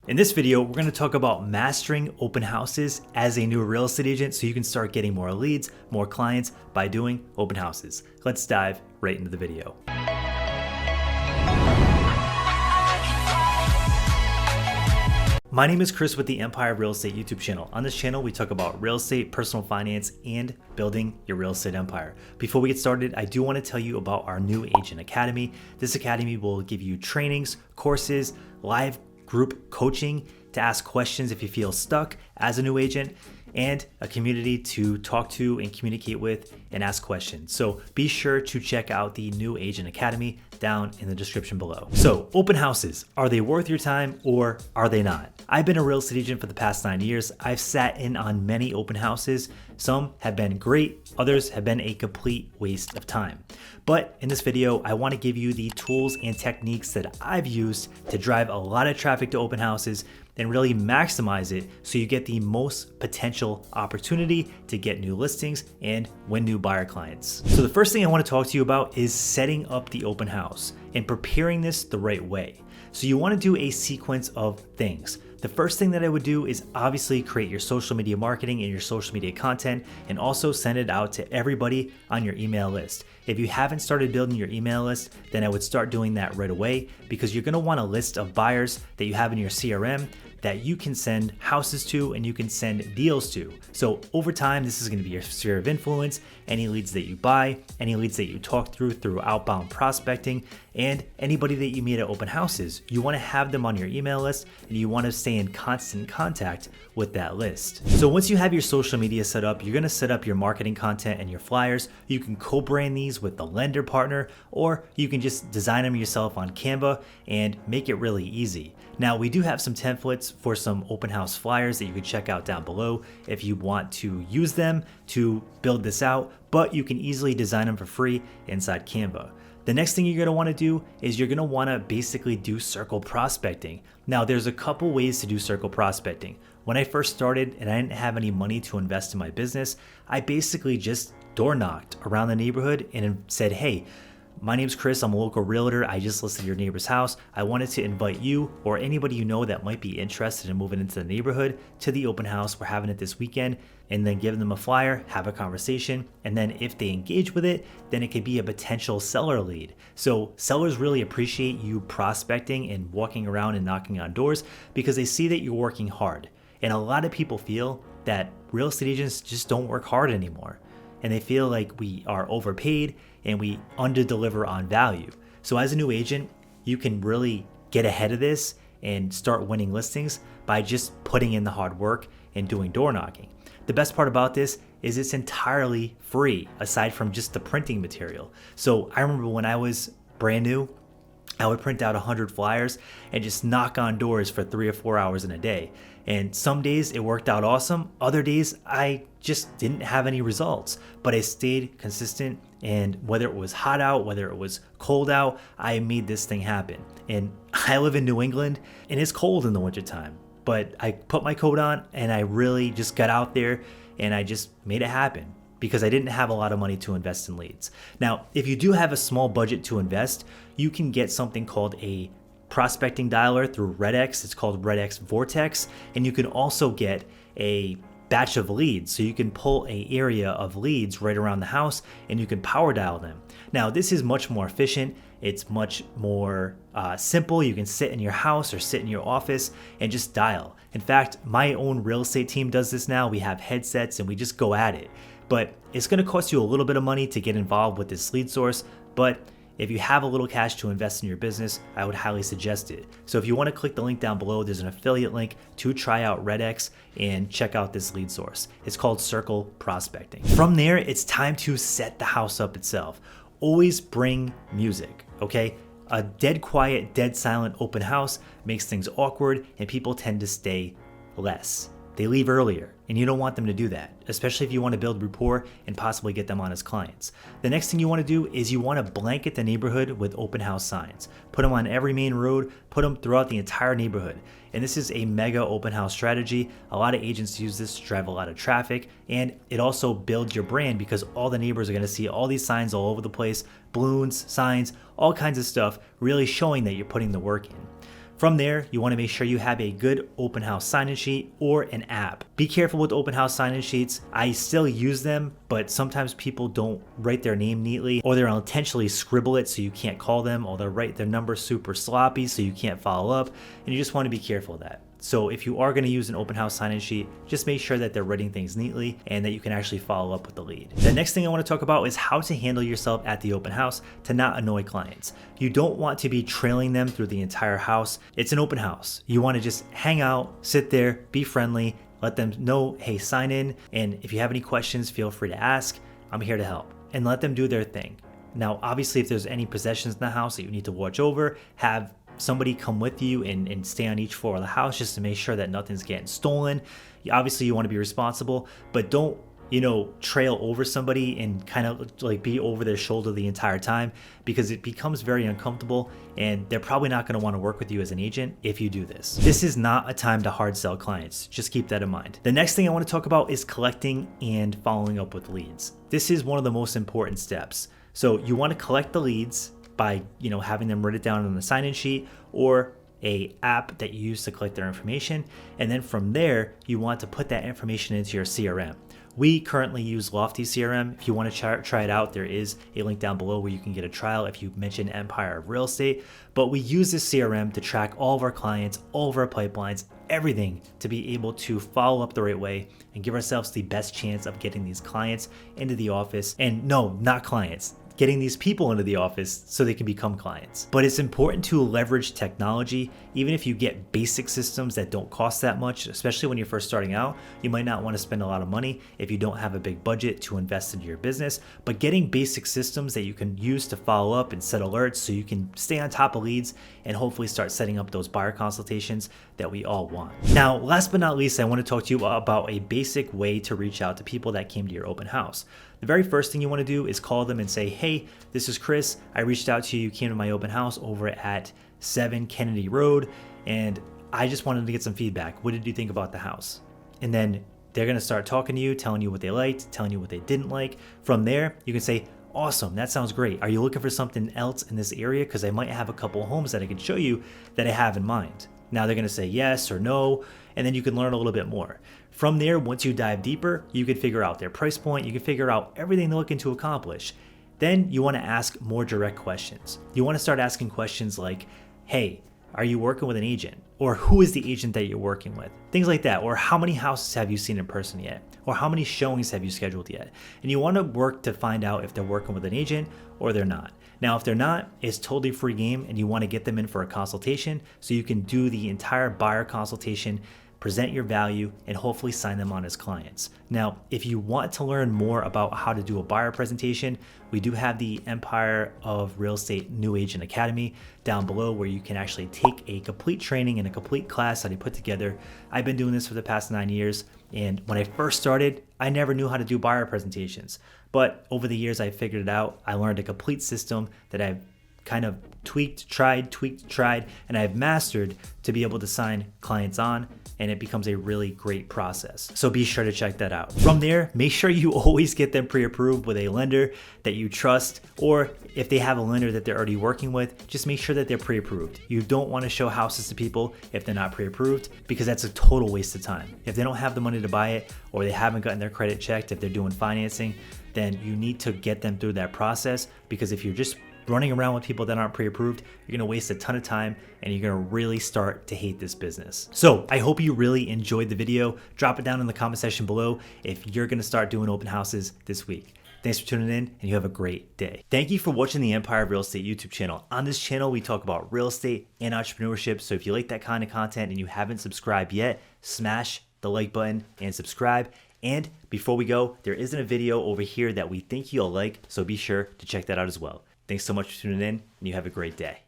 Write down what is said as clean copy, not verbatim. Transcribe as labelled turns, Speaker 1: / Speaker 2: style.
Speaker 1: In this video, we're going to talk about mastering open houses as a new real estate agent so you can start getting more leads, more clients by doing open houses. Let's dive right into the video. My name is Chris with the Empire Real Estate YouTube channel. On this channel, we talk about real estate, personal finance, and building your real estate empire. Before we get started, I do want to tell you about our new Agent Academy. This academy will give you trainings, courses, live group coaching to ask questions if you feel stuck as a new agent, and a community to talk to and communicate with and ask questions. So be sure to check out the new Agent Academy down in the description below. So open houses, are they worth your time or are they not? I've been a real estate agent for the past 9 years. I've sat in on many open houses. Some have been great, others have been a complete waste of time. But in this video, I want to give you the tools and techniques that I've used to drive a lot of traffic to open houses and really maximize it so you get the most potential opportunity to get new listings and win new buyer clients. So the first thing I want to talk to you about is setting up the open house and preparing this the right way. So you want to do a sequence of things. The first thing that I would do is obviously create your social media marketing and your social media content, and also send it out to everybody on your email list. If you haven't started building your email list, then I would start doing that right away, because you're going to want a list of buyers that you have in your CRM that you can send houses to and you can send deals to. So over time, this is going to be your sphere of influence. Any leads that you buy, any leads that you talk through outbound prospecting, and anybody that you meet at open houses, you want to have them on your email list and you want to stay in constant contact with that list. So once you have your social media set up, you're going to set up your marketing content and your flyers. You can co-brand these with the lender partner, or you can just design them yourself on Canva and make it really easy. Now, we do have some templates for some open house flyers that you can check out down below if you want to use them to build this out, but you can easily design them for free inside Canva. The next thing you're going to want to do is you're going to want to basically do circle prospecting. Now, there's a couple ways to do circle prospecting. When I first started and I didn't have any money to invest in my business, I basically just door knocked around the neighborhood and said, hey, my name's Chris, I'm a local realtor. I just listed your neighbor's house. I wanted to invite you or anybody you know that might be interested in moving into the neighborhood to the open house. We're having it this weekend, and then give them a flyer, have a conversation. And then if they engage with it, then it could be a potential seller lead. So sellers really appreciate you prospecting and walking around and knocking on doors because they see that you're working hard. And a lot of people feel that real estate agents just don't work hard anymore. And they feel like we are overpaid and we underdeliver on value. So as a new agent, you can really get ahead of this and start winning listings by just putting in the hard work and doing door knocking. The best part about this is it's entirely free aside from just the printing material. So I remember when I was brand new, I would print out 100 flyers and just knock on doors for 3 or 4 hours in a day. And some days it worked out awesome. Other days I just didn't have any results, but I stayed consistent. And whether it was hot out, whether it was cold out, I made this thing happen. And I live in New England and it's cold in the wintertime, but I put my coat on and I really just got out there and I just made it happen, because I didn't have a lot of money to invest in leads. Now, if you do have a small budget to invest, you can get something called a prospecting dialer through RedX. It's called RedX Vortex. And you can also get a batch of leads. So you can pull an area of leads right around the house and you can power dial them. Now, this is much more efficient. It's much more simple. You can sit in your house or sit in your office and just dial. In fact, my own real estate team does this now. We have headsets and we just go at it. But it's going to cost you a little bit of money to get involved with this lead source. But if you have a little cash to invest in your business, I would highly suggest it. So if you want to click the link down below, there's an affiliate link to try out RedX and check out this lead source. It's called Circle Prospecting. From there, it's time to set the house up itself. Always bring music, okay? A dead quiet, dead silent open house makes things awkward and people tend to stay less. They leave earlier, and you don't want them to do that, especially if you want to build rapport and possibly get them on as clients. The next thing you want to do is you want to blanket the neighborhood with open house signs. Put them on every main road, put them throughout the entire neighborhood. And this is a mega open house strategy. A lot of agents use this to drive a lot of traffic, and it also builds your brand because all the neighbors are going to see all these signs all over the place, balloons, signs, all kinds of stuff, really showing that you're putting the work in. From there, you want to make sure you have a good open house sign-in sheet or an app. Be careful with open house sign-in sheets. I still use them, but sometimes people don't write their name neatly, or they'll intentionally scribble it so you can't call them, or they'll write their number super sloppy so you can't follow up, and you just want to be careful of that. So if you are going to use an open house sign-in sheet, just make sure that they're writing things neatly and that you can actually follow up with the lead. The next thing I want to talk about is how to handle yourself at the open house to not annoy clients. You don't want to be trailing them through the entire house. It's an open house. You want to just hang out, sit there, be friendly, let them know, hey, sign in. And if you have any questions, feel free to ask. I'm here to help, and let them do their thing. Now, obviously, if there's any possessions in the house that you need to watch over, have somebody come with you and stay on each floor of the house just to make sure that nothing's getting stolen. Obviously, you want to be responsible, but don't, trail over somebody and kind of like be over their shoulder the entire time, because it becomes very uncomfortable and they're probably not going to want to work with you as an agent if you do this. This is not a time to hard sell clients. Just keep that in mind. The next thing I want to talk about is collecting and following up with leads. This is one of the most important steps. So you want to collect the leads by having them write it down on the sign-in sheet or a app that you use to collect their information. And then from there, you want to put that information into your CRM. We currently use Lofty CRM. If you want to try it out, there is a link down below where you can get a trial if you mention Empire of Real Estate. But we use this CRM to track all of our clients, all of our pipelines, everything, to be able to follow up the right way and give ourselves the best chance of getting these clients into the office. And no, not clients, getting these people into the office so they can become clients. But it's important to leverage technology. Even if you get basic systems that don't cost that much, especially when you're first starting out, you might not want to spend a lot of money if you don't have a big budget to invest into your business. But getting basic systems that you can use to follow up and set alerts so you can stay on top of leads and hopefully start setting up those buyer consultations that we all want. Now, last but not least, I want to talk to you about a basic way to reach out to people that came to your open house. The very first thing you want to do is call them and say, hey, this is Chris. I reached out to you. You came to my open house over at 7 Kennedy Road, and I just wanted to get some feedback. What did you think about the house? And then they're going to start talking to you, telling you what they liked, telling you what they didn't like. From there, you can say, awesome, that sounds great. Are you looking for something else in this area? Because I might have a couple of homes that I can show you that I have in mind. Now they're going to say yes or no, and then you can learn a little bit more. From there, once you dive deeper, you can figure out their price point, you can figure out everything they're looking to accomplish. Then you want to ask more direct questions. You want to start asking questions like, hey, are you working with an agent? Or who is the agent that you're working with? Things like that. Or how many houses have you seen in person yet? Or how many showings have you scheduled yet? And you want to work to find out if they're working with an agent or they're not. Now, if they're not, it's totally free game, and you want to get them in for a consultation so you can do the entire buyer consultation, present your value, and hopefully sign them on as clients. Now, if you want to learn more about how to do a buyer presentation, we do have the Empire of Real Estate New Agent Academy down below, where you can actually take a complete training and a complete class that I put together. I've been doing this for the past 9 years, and when I first started, I never knew how to do buyer presentations. But over the years, I figured it out. I learned a complete system that I've kind of tweaked, tried, and I've mastered to be able to sign clients on, and it becomes a really great process. So be sure to check that out. From there, make sure you always get them pre-approved with a lender that you trust, or if they have a lender that they're already working with, just make sure that they're pre-approved. You don't want to show houses to people if they're not pre-approved, because that's a total waste of time. If they don't have the money to buy it, or they haven't gotten their credit checked, if they're doing financing, then you need to get them through that process, because if you're just running around with people that aren't pre-approved, you're going to waste a ton of time and you're going to really start to hate this business. So I hope you really enjoyed the video. Drop it down in the comment section below if you're going to start doing open houses this week. Thanks for tuning in, and you have a great day. Thank you for watching the Empire of Real Estate YouTube channel. On this channel, we talk about real estate and entrepreneurship. So if you like that kind of content and you haven't subscribed yet, smash the like button and subscribe. And before we go, there isn't a video over here that we think you'll like, so be sure to check that out as well. Thanks so much for tuning in, and you have a great day.